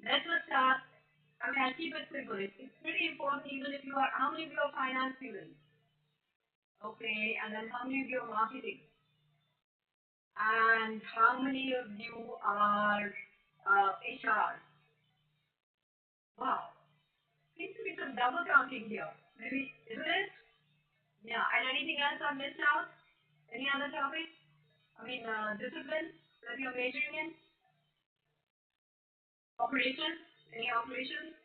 Let's just start. I mean, I'll keep it simple. It's pretty important even if you are, how many of you are finance students? Okay, and then how many of you are marketing? And how many of you are HR? Wow, seems to be some double counting here. Maybe, isn't it? Yeah, and anything else I missed out? Any other topic? I mean, discipline that you're majoring in? Operations? Any operations?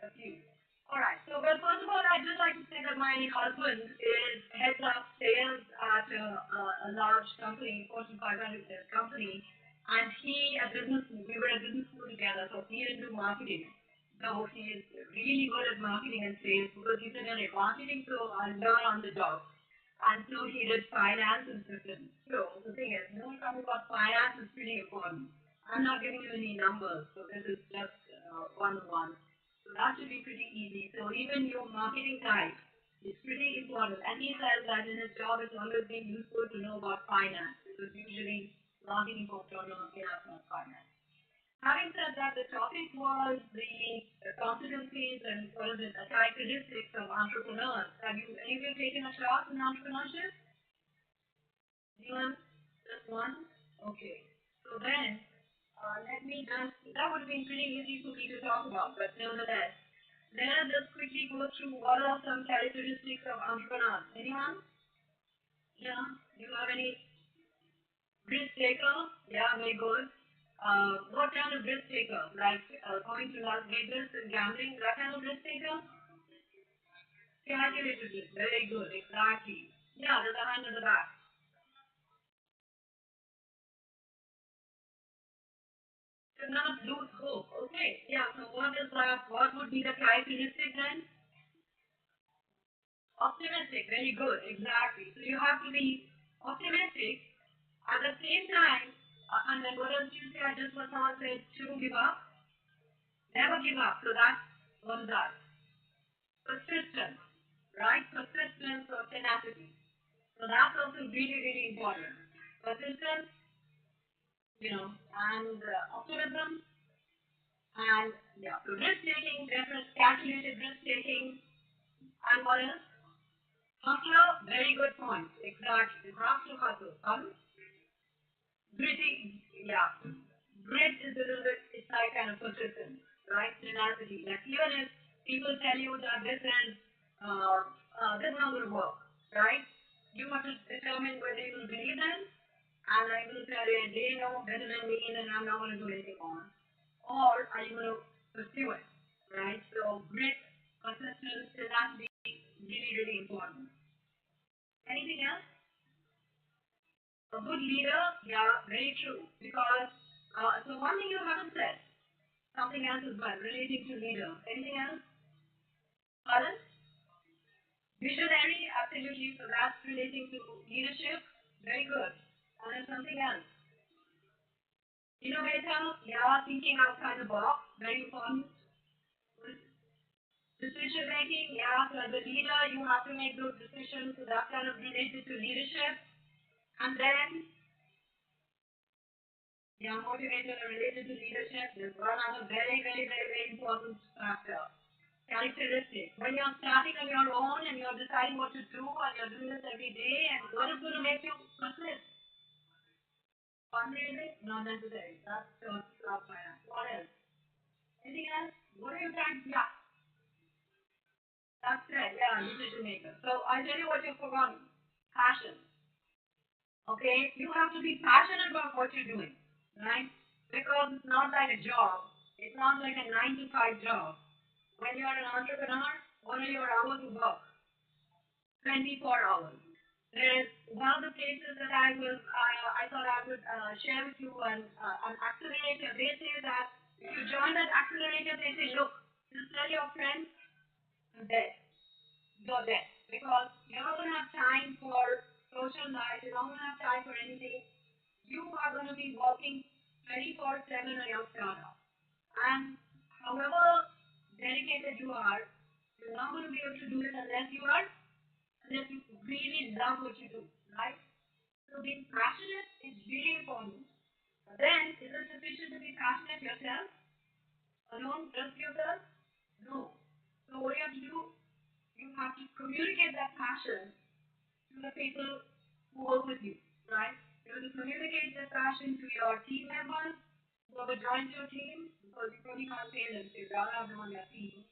A few. Alright, so well, first of all, I'd just like to say that my husband is heads up sales at a large company, Fortune 500 company, and we were at business school together, so he didn't do marketing. So he is really good at marketing and sales because he said, "Hey, marketing, so I learn on the job." And so he did finance and systems. So the thing is, talking about finance is pretty important. I'm not giving you any numbers, so this is just one-on-one. So that should be pretty easy. So even your marketing type is pretty important. And he says that in his job it's always been useful to know about finance because usually marketing folks don't know enough about finance. Having said that, the topic was the competencies and what is it, the characteristics of entrepreneurs. Have you any of you taken a class in entrepreneurship? Anyone? Just one? Okay. So then, let me just, that would have been pretty easy for me to talk about, but nevertheless, let us just quickly go through what are some characteristics of entrepreneurs. Anyone? Yeah? Do you have any risk taker? Yeah, very good. What kind of risk taker? Like going to Las Vegas and gambling, that kind of risk taker? Calculated risk. Very good, exactly. Yeah, there's a hand in the back. To not lose hope. Okay, yeah, so what is that? What would be the characteristic then? Optimistic, very good, exactly. So you have to be optimistic at the same time. And then what else you say? I just what someone said, shouldn't give up. Never give up. So that's what is that? Persistence, right? Persistence or tenacity. So that's also really, really important. Persistence, and optimism, and yeah, so risk taking, different calculated risk taking, and what else? Hustler, very good point. Exactly. You have to hustle. Gritty, yeah. Grit is a little bit, it's like kind of persistence, right? Tenacity. Like even if people tell you that this is not going to work, right? You have to determine whether you will believe them, and I'm going to tell you they know better than me, and I'm not going to do anything on. Or are you going to pursue it, right? So grit, persistence, tenacity, really, really important. Anything else? A good leader, yeah, very true. Because so one thing you haven't said, something else as well relating to leader. Anything else? Pardon? Visionary, absolutely. So that's relating to leadership. Very good. And then something else. Innovator, yeah, thinking outside the box. Very important. Decision making, yeah. So as a leader, you have to make those decisions. So that's kind of related to leadership. And then yeah, motivated and related to leadership. There's one other very, very, very, very important factor. Characteristic. When you're starting on your own and you're deciding what to do and you're doing this every day, and what is going to make you persist? Fundraising? Not necessary. That's finance. What else? Anything else? What are you trying to? Yeah, that's it. Yeah, decision maker. So I tell you what you've forgotten. Passion. Okay? You have to be passionate about what you're doing, right? Because it's not like a job. It's not like a 9 to 5 job. When you're an entrepreneur, what are your hours of work? 24 hours. There's one of the places that I thought I would share with you an accelerator. They say that if you join that accelerator, they say, look, just tell your friends you're dead. You're dead. Because you're not going to have time for social life. You're not going to have time for anything. You are going to be working 24/7 on your startup. And however dedicated you are, you're not going to be able to do it unless you really love what you do, right? So being passionate is really important. But then, is it sufficient to be passionate yourself? alone just yourself? No. So what you have to do, you have to communicate that passion to the people who work with you, right? You have to communicate that passion to your team members who have joined your team, because you probably can't pay them, so you gotta have them on your team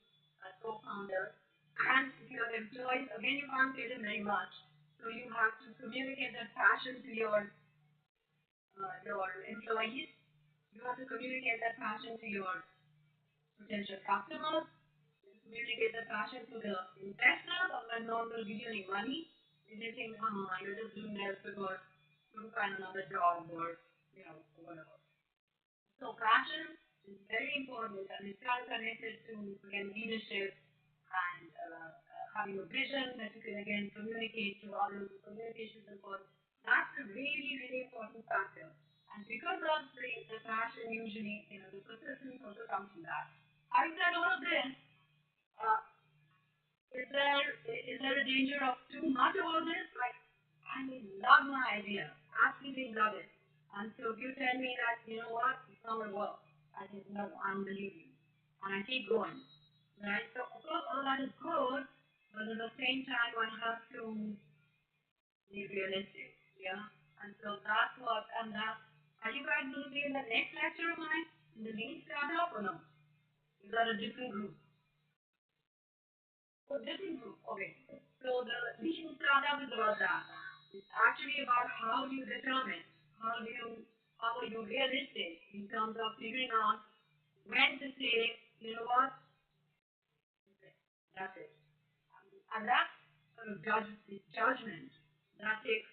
as co-founder. And if you have employees, again, you can't pay them very much. So you have to communicate that passion to your employees. You have to communicate that passion to your potential customers. Communicate the passion to the investors, or when no one will give you any money. If they think, oh, you're just doing this because you find another job or, whatever. So passion is very important, and it's all connected to, again, leadership and having a vision that you can, again, communicate to others. Communication is important. That's a really, really important factor. And because of the passion, usually, the persistence also comes from that. Having said all of this, uh, is there a danger of too much of all this? Like, I love my idea, absolutely love it. And so if you tell me that, you know what, it's not gonna work, I think no, I don't believe you, and I keep going, right? So of course all that is good, but at the same time I have to be realistic, yeah. And so that's what, and that. Are you guys going to be in the next lecture of mine, in the lean startup, or no? Is that a different group? Oh, different group. Okay. So the lean startup is about that. It's actually about how do you determine, how are you realistic in terms of figuring out when to say, you know what, that's it. And that's judgment. That takes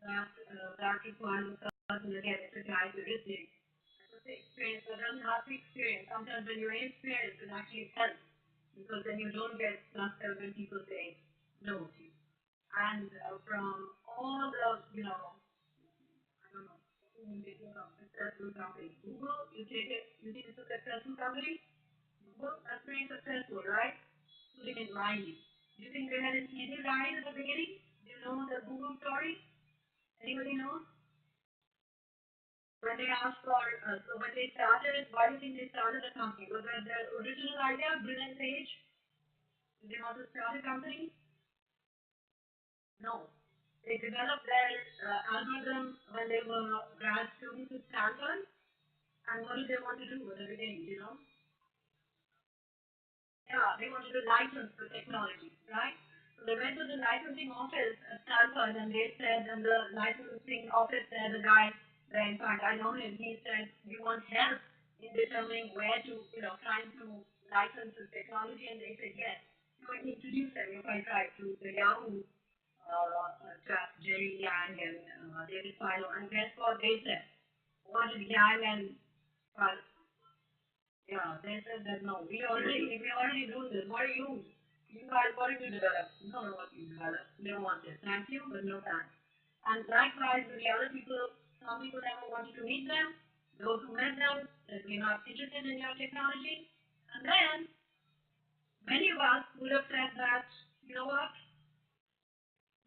that requires a person, again, it's a characteristic. It's an experience that doesn't have to experience. Sometimes when you're inexperienced, it actually helps, because then you don't get flustered when people say no to you. And from all the, I don't know, successful companies, Google, you take it, you think it's a successful company? Google, that's pretty successful, right? So they didn't mind you. Do you think they had an easy ride at the beginning? Do you know the Google story? Anybody know? When they asked for, so when they started, why do you think they started a company? Was that their original idea, brilliant page? Did they want to start a company? No. They developed their algorithm when they were grad students at Stanford. And what did they want to do at the beginning? Yeah, they wanted to license the technology, right? So they went to the licensing office at Stanford, and they said, and the licensing office said, the guy, in fact, I know him, he said, you want help in determining where to, trying to license the technology? And they said, yes. So I introduced them, if I tried to, the Yahoo chap, Jerry Yang and David Philo, and guess what they said? What did Yang and yeah, they said that no, if we already do this, what are you guys, what have you developed? You don't know what you developed. They don't want it. Thank you, but no thanks. And likewise, with the other people, some people never wanted to meet them. Those who met them said we're not interested in your technology. And then many of us would have said that, you know what,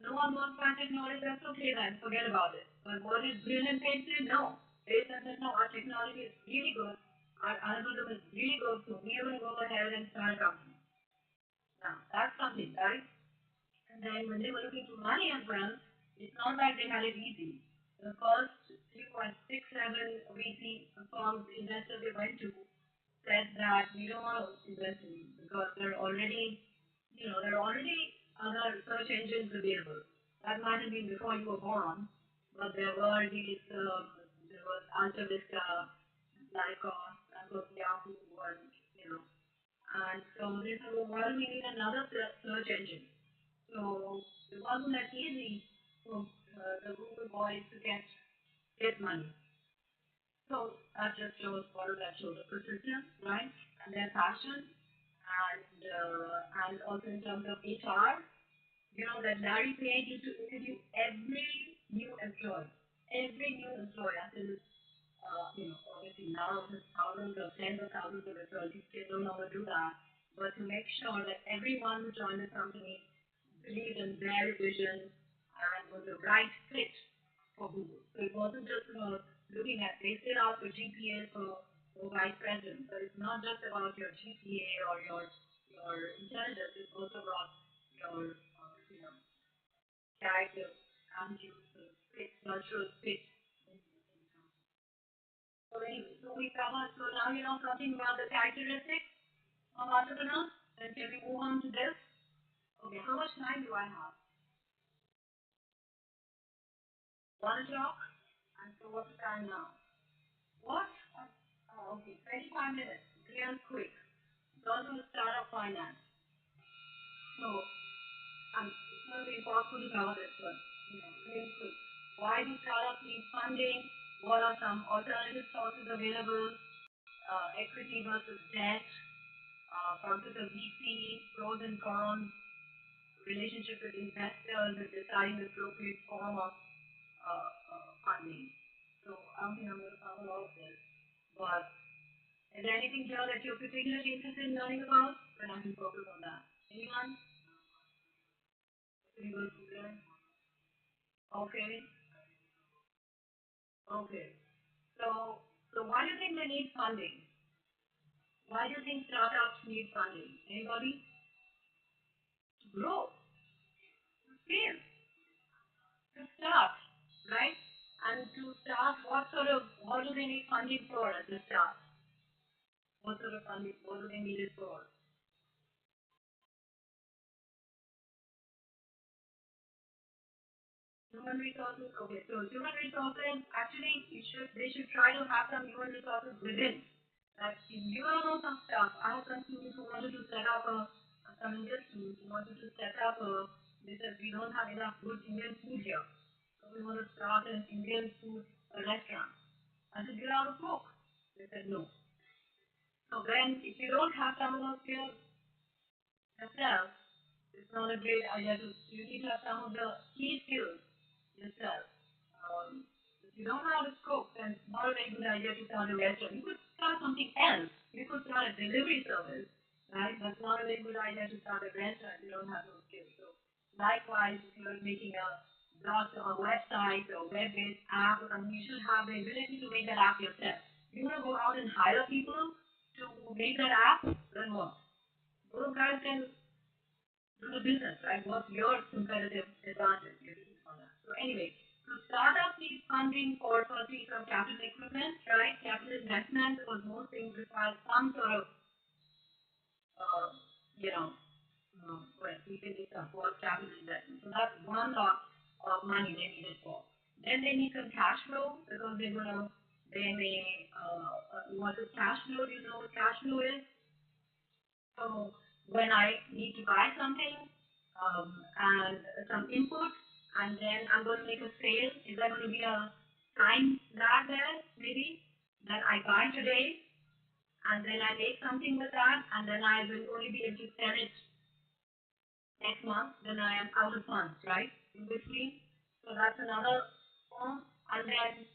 no one wants my technology, that's okay then, forget about it. But what is brilliant they say? No. They said that no, our technology is really good. Our algorithm is really good, so we will go ahead and start a company. Now, that's something, right? And then when they were looking for money as well, it's not like they had it easy. The first 3.67 VC firms investors they went to said that we don't want to invest in you because there are already other search engines available. That might have been before you were born, but there was Alta Vista, Lycos, and was Yahoo, and and so they said, well, why do we need another search engine? So it wasn't that easy for the Google boys to get money. So that just shows what does that show? The persistence, right? And their passion, and also in terms of HR, that Larry Page used to interview every new employee, until obviously now there's thousands or tens of thousands of employees, they no longer do that, but to make sure that everyone who joined the company believed in their vision and was the right fit for Google. So it wasn't just about looking at, they still ask for GPA for or vice president. So it's not just about your GPA or your intelligence. It's also about your character, attitude, fit, cultural fit. So anyway, so we covered. So now you know something about the characteristics of entrepreneurs. Then can we move on to this? Okay, how much time do I have? 1 o'clock. And so what's the time now? What? Okay, 25 minutes. Real quick. Go to the start of finance. So, it's going to be impossible to cover this one. Really quick. Why do startups need funding? What are some alternative sources available? Equity versus debt. Concept of VC, pros and cons, relationship with investors, and deciding the appropriate form of funding. So I don't think I'm going to cover all of this. But is there anything here that you're particularly interested in learning about? Then I can focus on that. Anyone? Pretty good there? Okay. Okay. So why do you think they need funding? Why do you think startups need funding? Anybody? To grow, to scale, to start, right? And to start, what do they need funding for at the start? What sort of funding, what do they need it for? Human resources, okay, so human resources, actually, they should try to have some human resources within. Like, if you don't know some stuff, I have some students who wanted to set up some Indian students who wanted to set up they said we don't have enough good Indian food here. So we want to start an Indian food restaurant. I said, you know how to cook? They said, no. So then, if you don't have some of those skills yourself, it's not a great idea to, you need to have some of the key skills yourself. If you don't know how to cook, then it's not a very good idea to start a restaurant. You could start something else. You could start a delivery service, right? That's not a very good idea to start a restaurant if you don't have those skills. So likewise, if you're making a blog or a website or web-based app or something, you should have the ability to make that app yourself. You want to go out and hire people to make that app, then what? Those guys can do the business, right? What's your competitive advantage? So anyway, so startups need funding for firstly some capital equipment, right? Capital investment, because most things require some sort of, uh, you know, well, we can support capital investment. So that's one lot of money they need it for. Then they need some cash flow because they may, what is cash flow? Do you know what cash flow is? So when I need to buy something and some input, and then I'm going to make a sale, is there going to be a time lag there, maybe, that I buy today, and then I make something with that, and then I will only be able to sell it next month, then I am out of funds, right? In between. So that's another form. And then,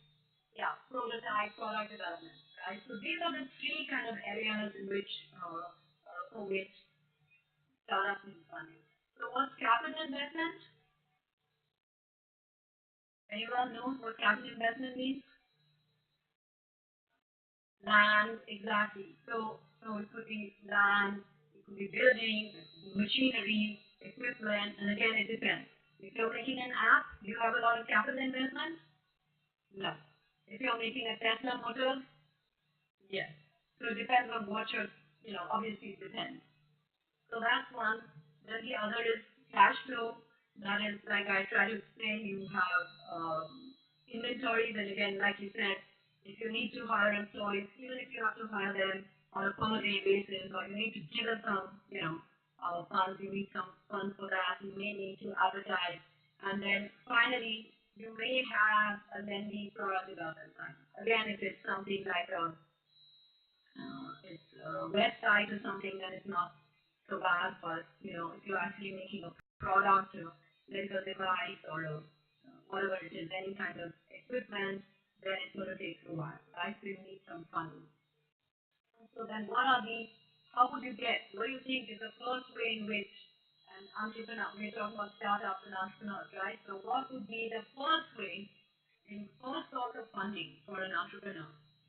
yeah, prototype, product development, right? So these are the three kind of areas in which, for which startup is funding. So what's capital investment? Anyone knows what capital investment means? Land, exactly. So it could be land, it could be buildings, machinery, equipment, and again it depends. If you're making an app, do you have a lot of capital investment? No. If you're making a Tesla motor, yes. So it depends on what you're, obviously it depends. So that's one. Then the other is cash flow. That is, like I try to explain, you have inventory. Then again, like you said, if you need to hire employees, even if you have to hire them on a per day basis, or you need to give us some, funds, you need some funds for that. You may need to advertise. And then finally, you may have a lengthy product development time. Again, if it's something like it's a website or something, then it's not so bad, but if you're actually making a product or medical device or whatever it is, any kind of equipment, then it's going to take a while, right? So you need some funding. So then how would you get, what do you think is the first way in which an entrepreneur, we're talking about startups and entrepreneurs, right? So what would be the first way, in first source of funding for an entrepreneur?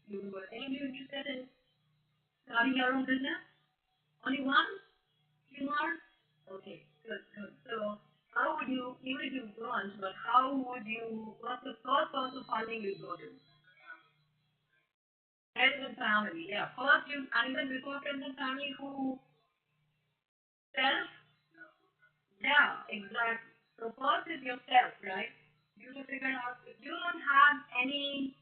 Any of you interested in starting your own business? Only one? Few more? Okay, good, good. So, how would you, even if you want, but how would you, what's the first source of funding you go to? Friends and family, yeah. First, you, and even before friends and family, who self? Yeah, exactly. So, first is yourself, right? You to figure out if you don't have any,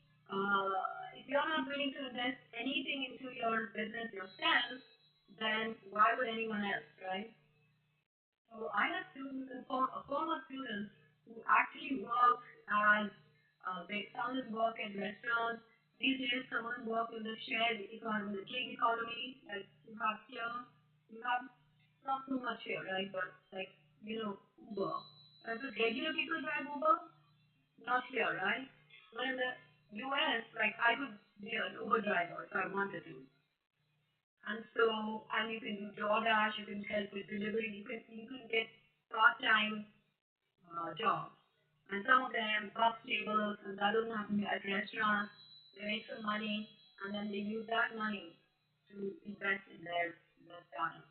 if you're not willing to invest anything into your business yourself, then why would anyone else, right? So I have students and former students who actually work as some of them work at restaurants. These days, some of them work in the shared economy, the gig economy. Like you have here, you have not too much here, right? But like Uber. Does regular people drive Uber? Not here, right? But in the US, like I could be an Uber driver if I wanted to. And you can do DoorDash, you can help with delivery, you can get part-time jobs. And some of them bus tables, and that doesn't happen at restaurants. They make some money, and then they use that money to invest in their startup.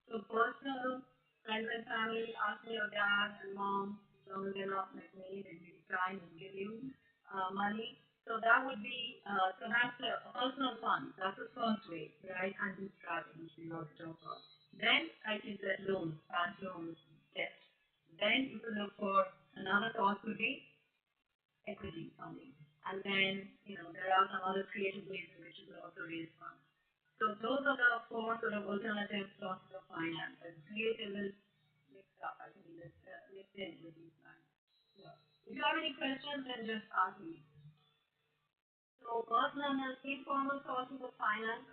So personal, friends and family, ask your dad and mom, some of them not like me, they will try and give you money. So that would be, so that's a personal fund. That's the first way, right? And do strategies we want to talk about. Then, like you said, loans, bank loans, debt. Then you can look for another source would be equity funding. And then, there are some other creative ways in which you can also raise funds. So those are the four sort of alternative sources of finance. And creative is mixed up. I think it's mixed in with these lines. So if you have any questions, then just ask me. So personal and informal sources of finance.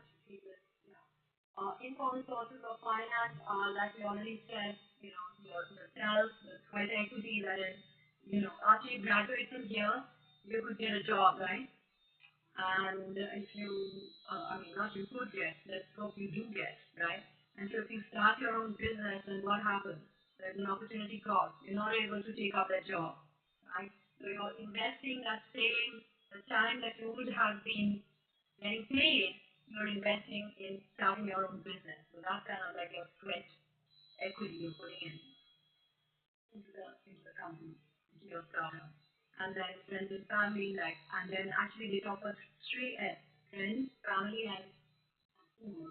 Informal sources of finance are, like we already said, yourself, the sweat equity that is, after you graduate from here, you could get a job, right? And if you, not you could get, let's hope you do get, right? And so if you start your own business, then what happens? There's an opportunity cost. You're not able to take up that job, right? So you're investing that same, the time that you would have been getting paid, you're investing in starting your own business. So that's kind of like your sweat equity you're putting in into the company, into your startup. And then friends and family, and then actually they talk about three S: friends, family, and food.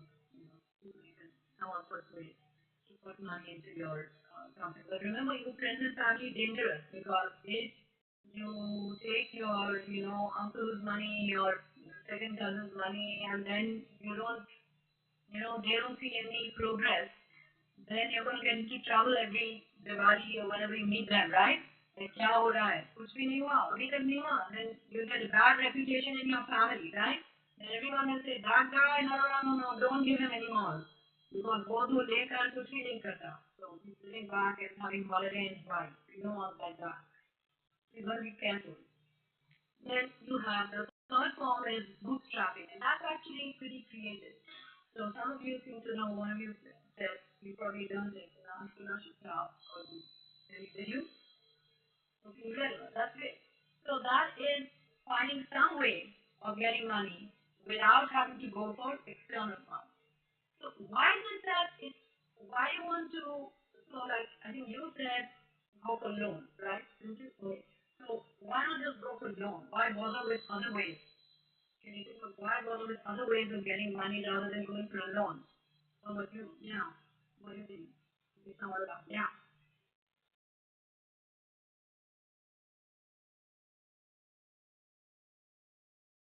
You can come up with ways to put money into your company. But remember, your friends and family dangerous because if you take your, uncle's money, your second cousin's money, and then they don't see any progress, then you're going to get into trouble every Diwali or whenever you meet them, right? Like, क्या हो रहा है? कुछ भी नहीं हुआ, अभी तक नहीं हुआ. Then you get a bad reputation in your family, right? And everyone will say, that guy, no, no, no, no, no, don't give him any more. Because both who लेकर कुछ भी नहीं करता. So he's sitting back and having holiday in his wife. You don't want like that. You got to be careful. Then you have the third form is bootstrapping, and that's actually pretty creative. So some of you seem to know, one of you said you probably learned it in the entrepreneurship class or did you? Okay, very well. That's it. So that is finding some way of getting money without having to go for external funds. So why is that? It's why you want to. So like I think you said, go for loan, right? Didn't you? Okay. So why not just go for loan? Why bother with other ways? Can you think of why bother with other ways of getting money rather than going for a loan? What do what do you think? Yeah.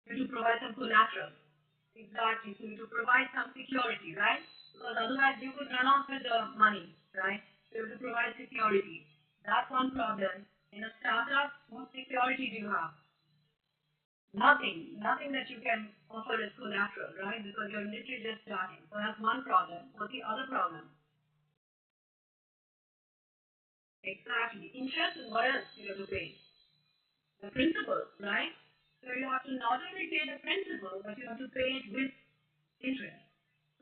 You to provide some collateral. Exactly. So to provide some security, right? Because otherwise you could run off with the money, right? So to provide security. That's one problem. In a startup, what security do you have? Nothing. Nothing that you can offer as collateral, right? Because you're literally just starting. So that's one problem. What's the other problem? Exactly. Interest is what else you have to pay? The principal, right? So you have to not only pay the principal, but you have to pay it with interest.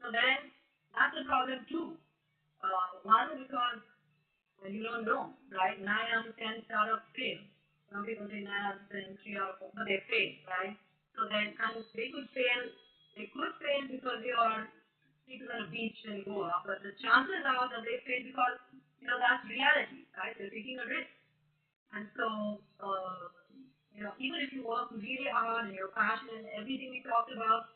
So then that's a problem too. One, because you don't know, right? 9 out of 10 startups fail. Some people say 9 out of 10, 3 out of 4, but they fail, right? So then, and they could fail because they are people on a beach in Goa, but the chances are that they fail because, that's reality, right? They're taking a risk. And so, even if you work really hard and you're passionate, everything we talked about,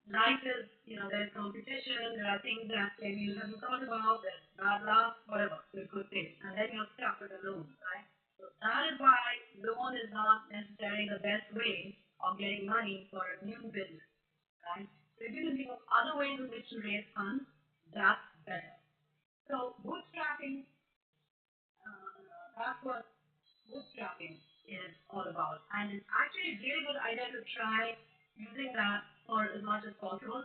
life is, there's competition, there are things that maybe you haven't thought about, there's bad luck, whatever, so it could fail. And then you're stuck with a loan, right? So that is why loan is not necessarily the best way of getting money for a new business, right? So if you can think of other ways in which to raise funds, that's better. So bootstrapping, that's what bootstrapping is all about. And it's actually a really good idea to try using that for as much as possible.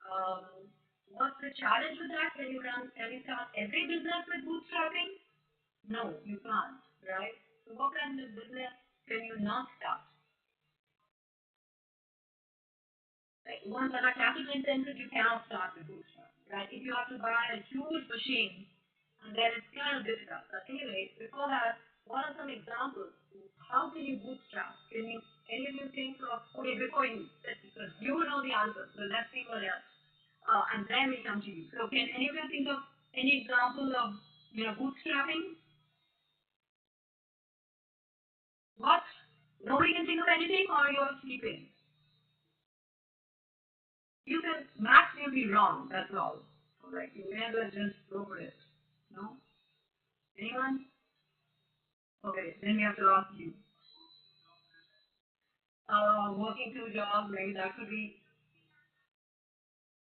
Um, what's the challenge with that? Can you start every business with bootstrapping? No, you can't, right? So what kind of business can you not start? Like ones that are capital intensive, you cannot start with bootstrap, right? If you have to buy a huge machine, and then it's kind of difficult. But anyway, before that, what are some examples? How can you bootstrap? Any of you think of, okay, before you, because you know the answer, so let's see what else. And then we come to you. So can any of you think of any example of, bootstrapping? What? Nobody can think of anything, or you're sleeping? You can, max will be wrong, that's all. So like, you never just go for it. No? Anyone? Okay, then we have to ask you. Working two jobs, maybe that could be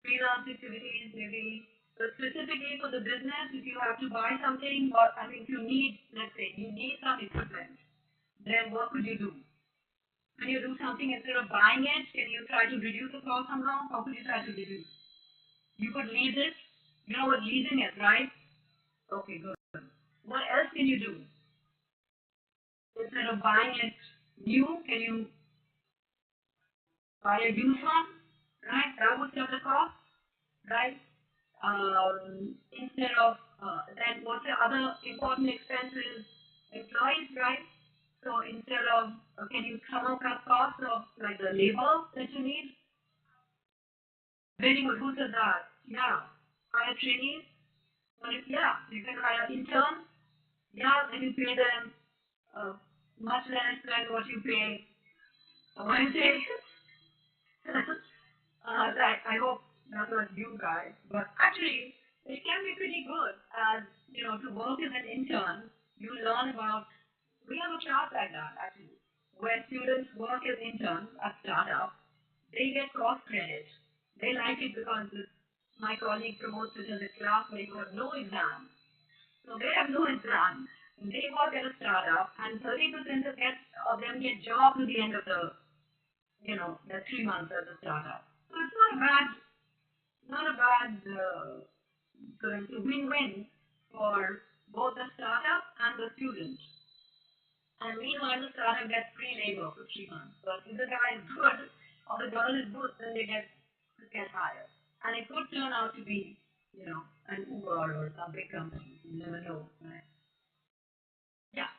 freelance activities, maybe. But specifically for the business, if you have to buy something, or I mean, if you need, let's say, you need some equipment, then what could you do? When you do something instead of buying it, can you try to reduce the cost somehow? How could you try to reduce? You could lease it. You know what leasing is, right? Okay, good. What else can you do? Instead of buying it new, can you buy a used one? Right? That would cut the cost, right? Instead of then what's the other important expenses? Employees, right? So instead of can you somehow cut costs of like the labor that you need? Very good. Who said that? Yeah. Hire trainees. But if yeah, you can hire interns. Yeah, then you pay them uh, much less than what you pay. What you say? That I hope that's not you guys, but actually it can be pretty good as to work as an intern. You learn about we have a class like that actually, where students work as interns at startups. They get cross credit. They like it because my colleague promotes it as a class where you have no exam. So they have no exam. They work at a startup, and 30% of them get jobs at the end of the 3 months at the startup. So it's not a bad so it's a win-win for both the startup and the student. And meanwhile, the startup gets free labor for 3 months. But if the guy is good or the girl is good, then they get hired. And it could turn out to be, an Uber or some big company. You never know, right? Yeah,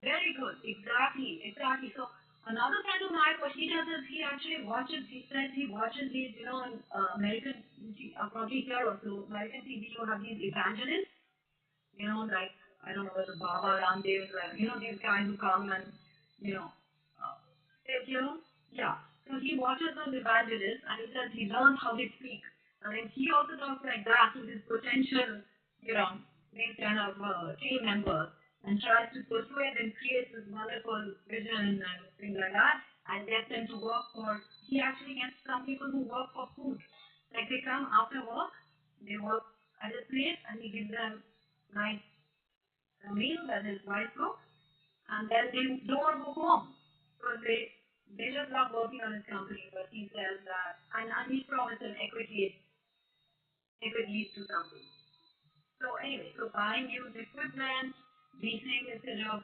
very good. Exactly, exactly. So another friend of mine, what he does is he says he watches these, American, probably here also, American TV, you have these evangelists, like I don't know whether Baba Ramdev, like these guys who come and you know, uh, yeah. So he watches those evangelists and he says he learns how they speak, and then he also talks like that to his potential, these kind of team members, and tries to persuade and create this wonderful vision and things like that, and gets them to work for. He actually gets some people who work for food, like they come after work, they work at a place, and he gives them nice meal that his wife cooks, and then they don't want to go home. So they just love working on his company, but he says that, and he promised an equity if it leads to something. So anyway, so buying used equipment, leasing instead of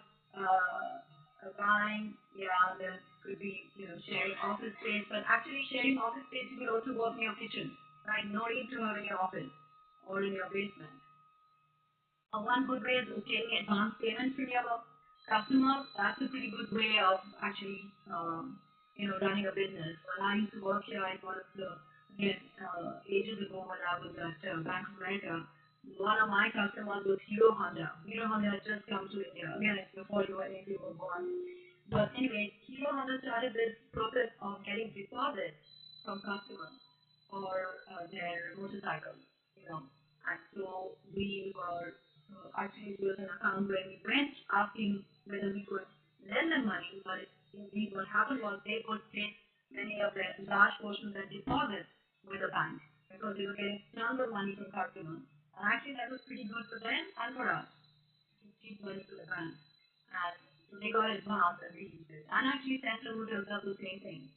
buying, yeah, there could be, sharing office space, but actually sharing office space, you could also work in your kitchen, right? No need to have in your office or in your basement. One good way is taking advance payments from your customers. That's a pretty good way of actually, running a business. When I used to work here, I was again, ages ago when I was at Bank of America. One of my customers was Hero Honda. Hero Honda had just come to India. Again, it's before you were born. But anyway, Hero Honda started this process of getting deposits from customers for their motorcycles, And so we were actually it was an account where we went asking whether we could lend them money, but indeed what happened was they could take many of their large portions of deposits with the bank because they were getting tons of money from customers. And actually that was pretty good for them and for us to keep money to the bank. And so they got advance and we used it. And actually Central Hotels does the same thing.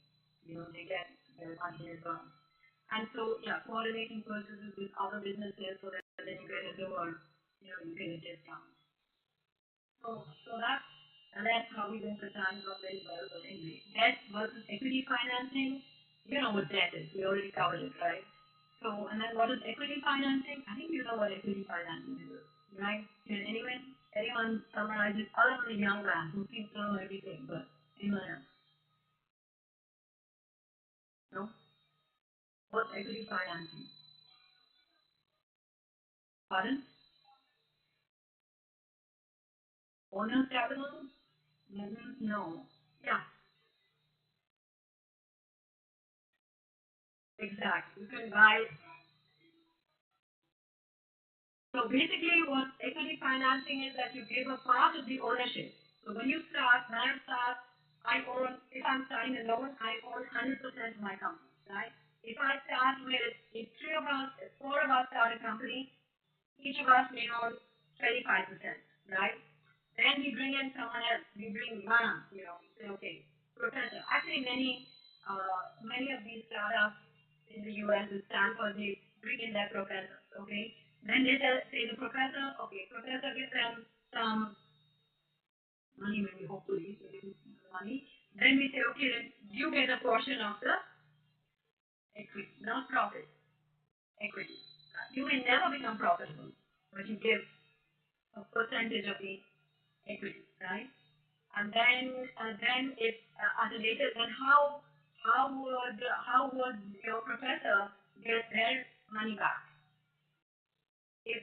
They get their money in advance. And so, yeah, coordinating purchases with other businesses so that then you get a lower, you get a discount. So that's how we think the time not very well. But anyway, debt versus equity financing, you know what debt is. We already covered it, right? So, and then what is equity financing? I think you know what equity financing is, right? Can anyone summarize it other than the young man who thinks to know everything, but anyone else? No? What's equity financing? Pardon? Owner's capital? No. Yeah, exactly. You can buy. So basically, what equity financing is that you give a part of the ownership. So when I start, if I'm starting a loan, I own 100% of my company, right? If I start with, if four of us start a company, each of us may own 25%, right? Then we bring in someone else. We bring Mana, say, okay, professor. Actually, many of these startups in the US with Stanford, they bring in their professors, okay? Then they say the professor, okay, professor gives them some money, maybe hopefully, so they give money. Then we say, okay, then you get a portion of the equity, not profit, equity. You may never become profitable, but you give a percentage of the equity, right? And then if at a later, then how would your professor get their money back? If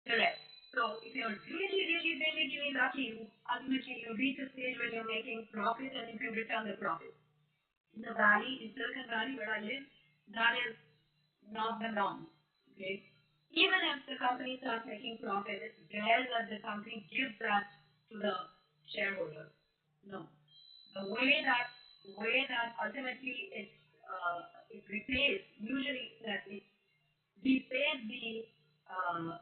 correct. So if you're really, really, really, really lucky, ultimately you reach a stage when you're making profit and you can return the profit. In the valley, in Silicon Valley where I live, that is not the norm. Okay? Even if the company starts making profit, it's rare that the company gives that to the shareholder. No. The way that ultimately it repays, usually that it repays the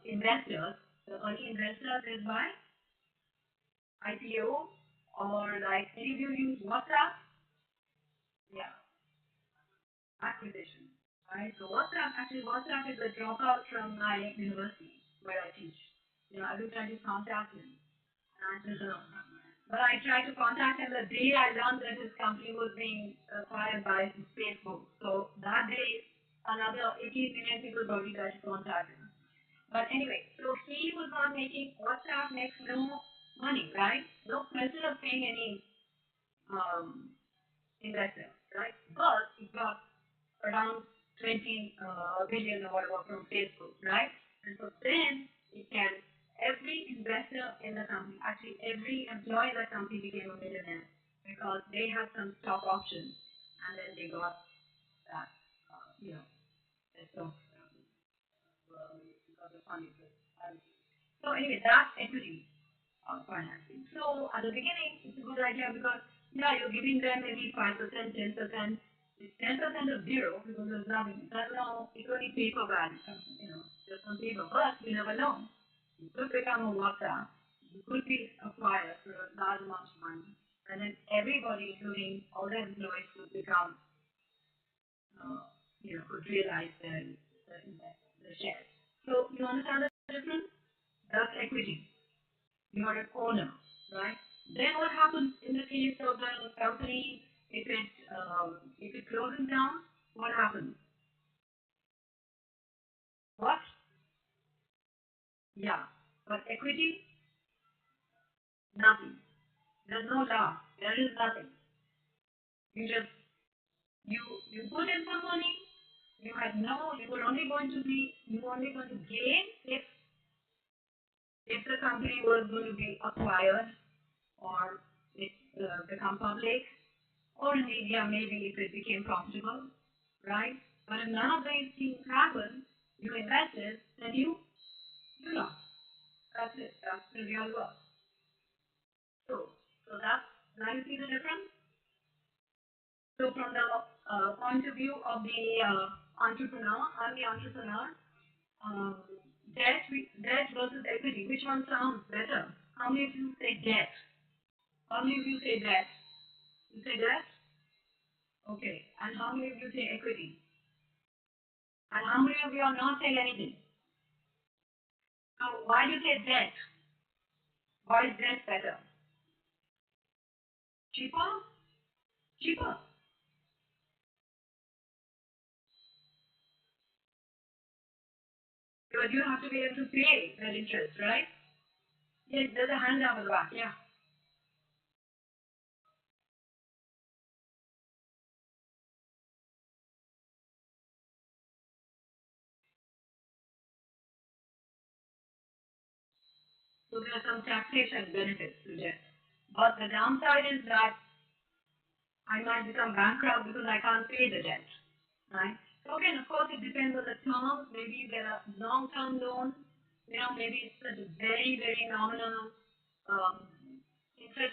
investors, the early investors is by IPO or like any of you use WhatsApp? Yeah, acquisition. Right? So WhatsApp is a dropout from my university where I teach. I do try to contact him. And but I tried to contact him the day I learned that his company was being acquired by Facebook. So that day, another 18 million people probably tried to contact him. But anyway, so he was not making WhatsApp makes no money, right? No question of paying any um, investor, right? But he got around 20 billion or whatever from Facebook, right? And so then it can, every investor in the company, actually every employee in the company became a millionaire because they had some stock options and then they got that, stock because of funding. So anyway, that's equity financing. So at the beginning, it's a good idea because yeah, you're giving them maybe 5%, 10%. It's 10% of zero because there's nothing. That's no, it's only paper value, just on paper. But you never know. You could become a WhatsApp. You could be acquired for a large amount of money, and then everybody, including all the employees, could become, could realize the shares. So you understand the difference? That's equity. You are an owner, right? Then what happens in the case of the company if it closes down? What happens? What? Yeah. But equity? Nothing. There's no law. There is nothing. You just you put in some money. You were only going to gain if the company was going to be acquired or it become public, or in India maybe if it became profitable, right? But if none of these things happen, you invested, then you lost. That's it. That's the real world. So that's now you see the difference. So from the point of view of the entrepreneur, I'm the entrepreneur. Um, debt versus equity. Which one sounds better? How many of you say debt? How many of you say debt? You say debt? Okay. And how many of you say equity? And how many of you are not saying anything? So why do you say debt? Why is debt better? Cheaper? Cheaper. Because you have to be able to pay that interest, right? Yes, there's a hand up at the back. Yeah. So there are some taxation benefits to debt. But the downside is that I might become bankrupt because I can't pay the debt, right? So again, of course, it depends on the terms. Maybe you get a long-term loan. Maybe it's such a very, very nominal um, interest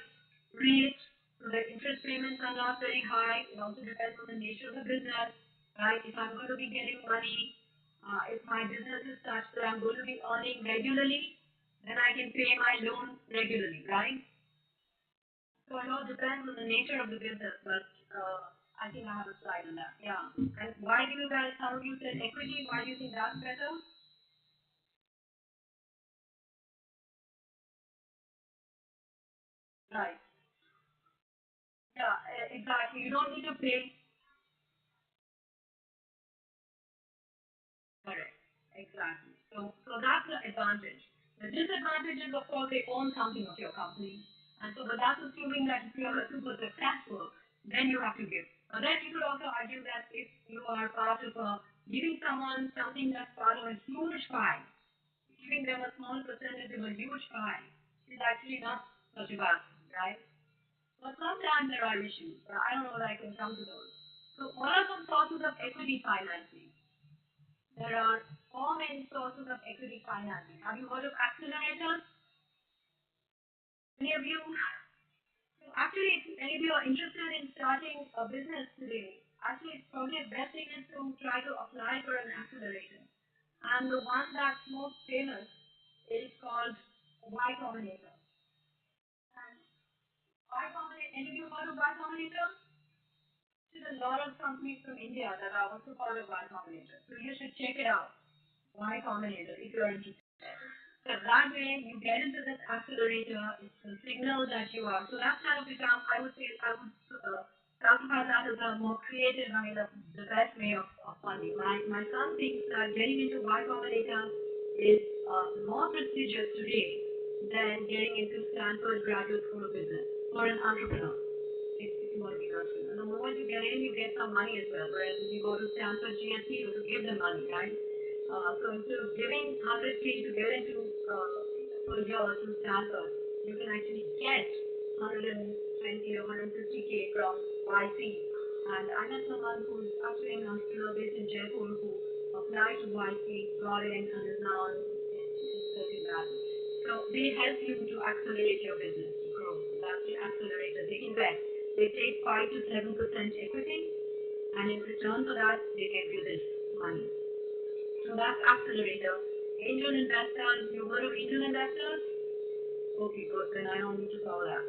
rate. So the interest payments are not very high. It also depends on the nature of the business, right? If I'm going to be getting money, if my business is such that I'm going to be earning regularly, then I can pay my loan regularly, right? So it all depends on the nature of the business, but I think I have a slide on that. Yeah. And why do you guys, some of you said equity, why do you think that's better? Right. Yeah, exactly. You don't need to pay. Correct. Exactly. So that's the advantage. The disadvantage is, of course, they own something of your company. And so, but that's assuming that if you are super successful, then you have to give. But then you could also argue that if you are part of giving someone something that's part of a huge pie, giving them a small percentage of a huge pie is actually not such a bad thing, right? But sometimes there are issues. I don't know that I can come to those. So what are some sources of equity financing? There are so many sources of equity financing. Have you heard of accelerators? Any of you? So actually, if any of you are interested in starting a business today, actually it's probably the best thing is to try to apply for an accelerator. And the one that's most famous is called Y Combinator. And Y Combinator, any of you heard of Y Combinator? There's a lot of companies from India that are also part of Y Combinator. So you should check it out. Y Combinator if you're interested. So that way you get into this accelerator, it's a signal that you are. So that's kind of become, I would say, I would classify that as a more creative, the best way of funding. My son thinks that getting into Y Combinator is more prestigious today than getting into Stanford Graduate School of Business for an entrepreneur. If you want to be an entrepreneur. The moment you get in, you get some money as well. Whereas if you go to Stanford GSC, you have to give them money, right? So instead of giving 100K to get into per year to Stanford, you can actually get 120 or 150K from YC. And I met someone who's actually an entrepreneur based in Jaipur who applied to YC, got in, and is now in Silicon Valley. So they help you to accelerate your business to grow. That's the accelerator. They invest. They take 5 to 7% equity, and in return for that, they give you this money. So that's accelerator. Angel investors, you heard of angel investors? Okay, good. Then I don't need to cover that.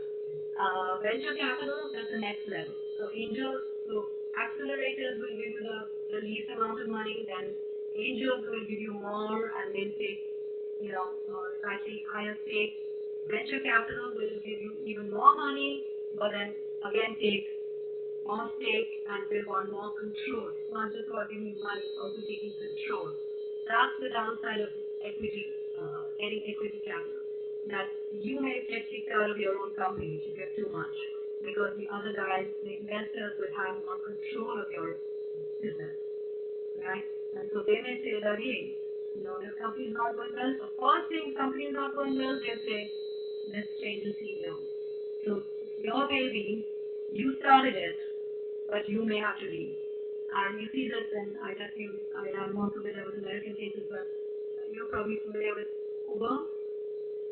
Venture capital, that's the next level. So accelerators will give you the least amount of money, then angels will give you more and they'll take, slightly higher stakes. Venture capital will give you even more money, but then again take more stake and they want more control. It's not just about giving you money, it's also taking control. That's the downside of equity, getting equity capital. That you may get kicked out of your own company if you get too much, because the other guys, the investors, will have more control of your business, right? And so they may say that, hey, this company is not going well. The first thing company is not going well, they say, let's change the CEO. So your baby, you started it, but you may have to leave. And you see this, and I'm not familiar with American cases, but you're probably familiar with Uber.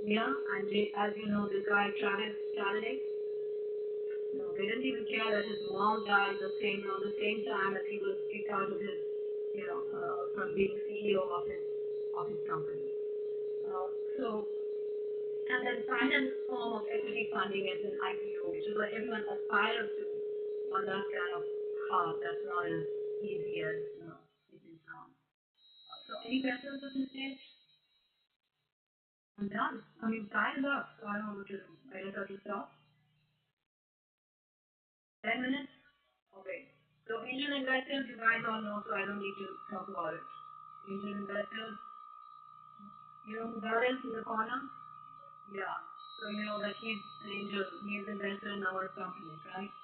Yeah, and as you know, this guy Travis Kalanick, they didn't even care that his mom died on the same time as he was kicked out of his, from being CEO of his company. So, and then final form of equity funding is an IPO, which is what everyone aspires to. On that kind of path, that's not as easy as it is now. So, any questions at this stage? I'm done. I mean, time is up, so I don't know what to do. I guess I have to stop. 10 minutes? Okay. So angel investors, you guys all know, so I don't need to talk about it. Angel investors, you know who that is in the corner? Yeah. So you know that he's an angel, he's invested in our companies, right?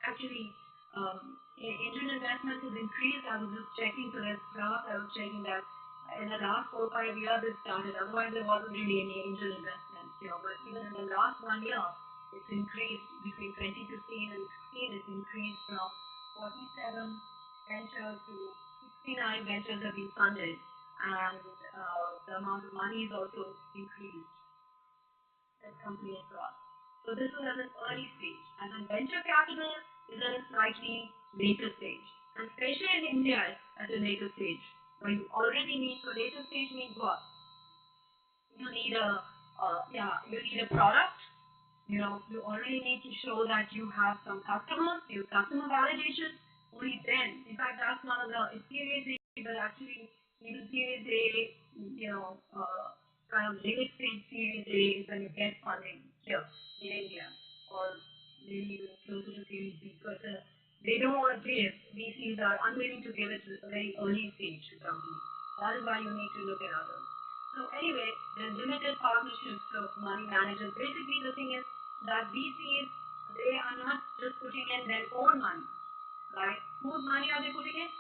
Actually, angel investments has increased. I was just checking to this graph, I was checking that in the last 4 or 5 years it started. Otherwise there wasn't really any angel investments, but even in the last 1 year, it's increased between 2015 and 16. It's increased from 47 ventures to 69 ventures have been funded, and the amount of money is also increased that company has got. So this is at an early stage, and then venture capital is at a slightly later stage, and especially in India at a later stage. Where you already need, so later stage means what? You need a product. You already need to show that you have some customers, your customer validation. Only then, in fact, that's one of the Series A, but actually, even Series A, kind of late stage Series A is when you get funding here in India, or maybe even closer to Series B, because they don't want to give, VCs are unwilling to give it to a very early stage to companies. That is why you need to look at others. So anyway, there's limited partnerships of money managers. Basically, the thing is that VCs, they are not just putting in their own money, right? Whose money are they putting in?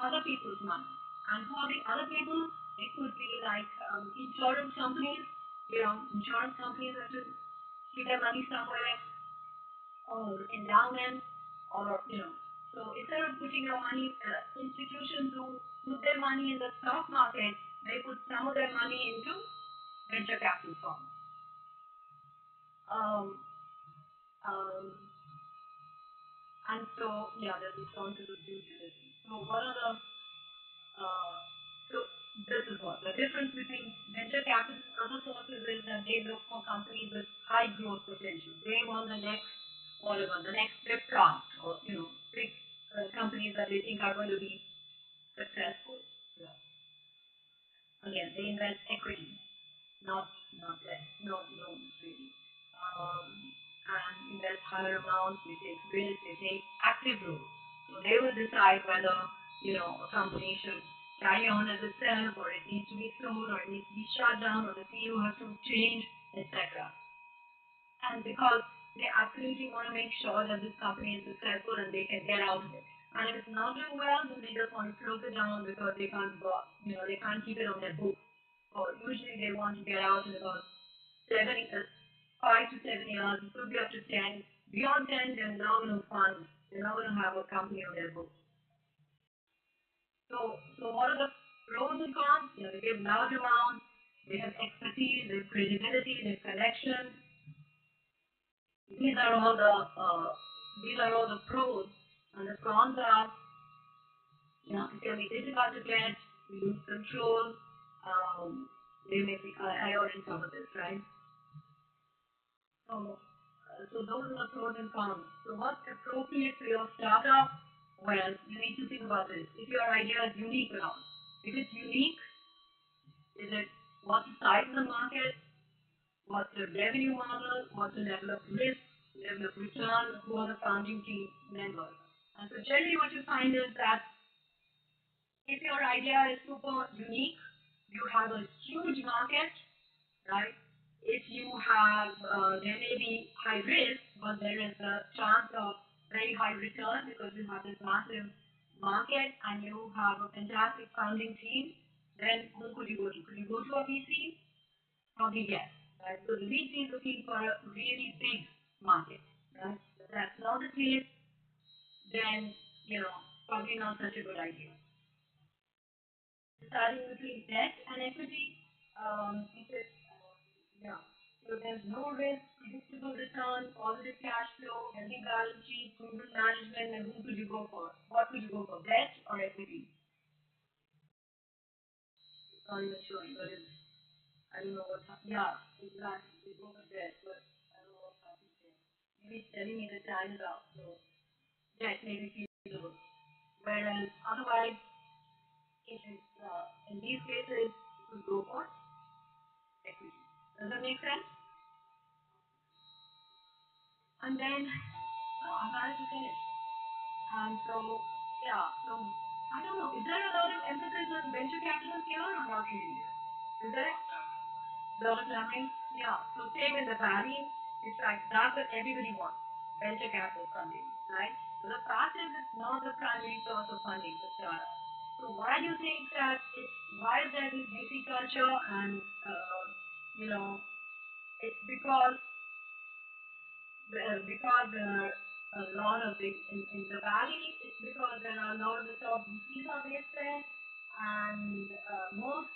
Other people's money. And who are the other people? It could be like insurance companies. Insurance companies have to keep their money somewhere, or endowments, or So instead of putting your money, institutions who put their money in the stock market, they put some of their money into venture capital funds. And so, there's responsibility to this. So what are the, so this is what, the difference between venture capital and other sources is that they look for companies with high growth potential. They want the next Flipkart, or, big companies that they think are going to be successful. Yeah. Again, they invest equity, not debt, not loans really. And invest higher amounts, they take risk, they take active roles. So they will decide whether, a company should carry on as itself, or it needs to be sold, or it needs to be shut down, or the CEO has to change, etc. And because they absolutely want to make sure that this company is successful and they can get out of it. And if it's not doing well, then they just want to close it down because they can't they can't keep it on their books. Or usually they want to get out in about 5 to 7 years, it could be up to 10. Beyond 10, they're not going to fund, they're not going to have a company on their books. So what are the pros and cons? They give large amounts, they have expertise, they have credibility, they have connections. These are all the pros, and the cons are, it can be difficult to get, you lose control. They may be, I already covered this, right? So those are the pros and cons. So what's appropriate for your startup? Well, you need to think about this. If your idea is unique or not. If it's unique, is it what's the size of the market? what's the revenue model, what's the level of risk, level of return, who are the founding team members. And so generally what you find is that if your idea is super unique, you have a huge market, right? If you have, there may be high risk, but there is a chance of very high return because you have this massive market and you have a fantastic founding team, then who could you go to? Could you go to a VC? Probably yes, right? So the VC is looking for a really big market, right? If that's not the case, then, probably not such a good idea. Starting between debt and equity, because, yeah. So there's no risk, predictable return, positive cash flow, healthy balance sheet, proven management, and who could you go for? What could you go for, debt or equity? Not even sure, but it's, I don't know what's happening. Yeah, exactly. You go for debt, but I don't know what's happening there. Maybe it's telling me the time is up, so debt may be feasible. Whereas otherwise, if it's, in these cases, you could go for equity. Does that make sense? And then, I managed to finish. And so, yeah, so I don't know. Is there a lot of emphasis on venture capitalists here or not really? Is there a lot of learning? Yeah. So same in the valley. It's like that's what everybody wants. Venture capital funding, right? So the fact is it's not the primary source of funding for startups. So why do you think that why is there this VC culture and you know it's because a lot of the in the valley, it's because there are a lot of the top VCs are based there, and most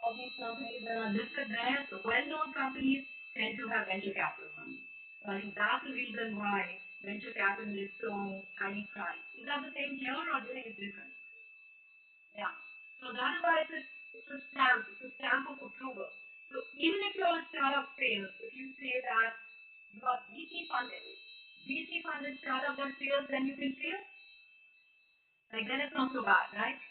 of these companies that are listed there, the well-known companies, tend to have venture capital funding. So I think that's the reason why venture capital is so highly priced. Is that the same here, or do you think it's different? Yeah. So that's why it's a stamp of approval. So even if your startup fails, if you say that you are VC funded startup that fails, then you can fail. Like then it's not so bad, right?